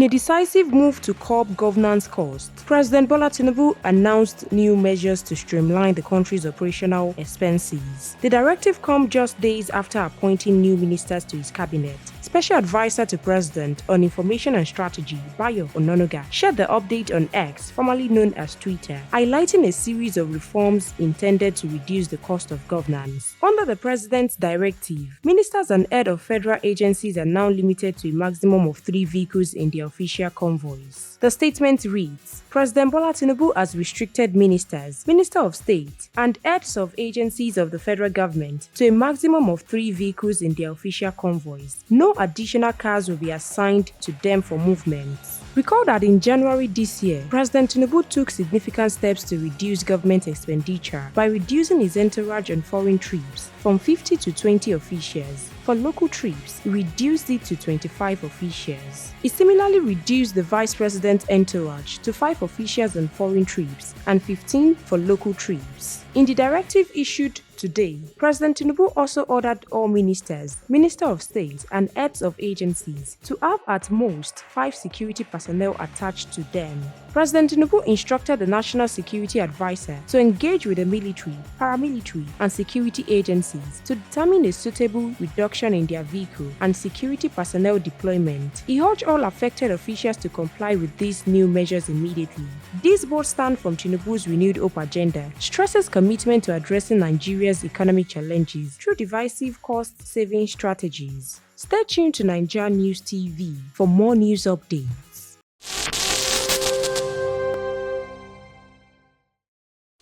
In a decisive move to curb governance costs, President Bola Tinubu announced new measures to streamline the country's operational expenses. The directive comes just days after appointing new ministers to his cabinet. Special Advisor to President on Information and Strategy, Bayo Ononuga, shared the update on X, formerly known as Twitter, highlighting a series of reforms intended to reduce the cost of governance. Under the President's directive, ministers and heads of federal agencies are now limited to a maximum of 3 vehicles in their official convoys. The statement reads, President Bola Tinubu has restricted ministers, Minister of State, and heads of agencies of the federal government to a maximum of 3 vehicles in their official convoys. No additional cars will be assigned to them for movements. Recall that in January this year, President Tinubu took significant steps to reduce government expenditure by reducing his entourage on foreign trips from 50 to 20 officials. For local trips, he reduced it to 25 officials. He similarly reduced the Vice President's entourage to 5 officials on foreign trips and 15 for local trips. In the directive issued today, President Tinubu also ordered all ministers, Minister of State, and heads of agencies to have at most 5 security personnel attached to them. President Tinubu instructed the National Security Advisor to engage with the military, paramilitary, and security agencies to determine a suitable reduction in their vehicle and security personnel deployment. He urged all affected officials to comply with these new measures immediately. This bold stand from Tinubu's renewed hope agenda stresses commitment to addressing Nigeria's economic challenges through divisive cost-saving strategies. Stay tuned to NaijaNews TV for more news updates.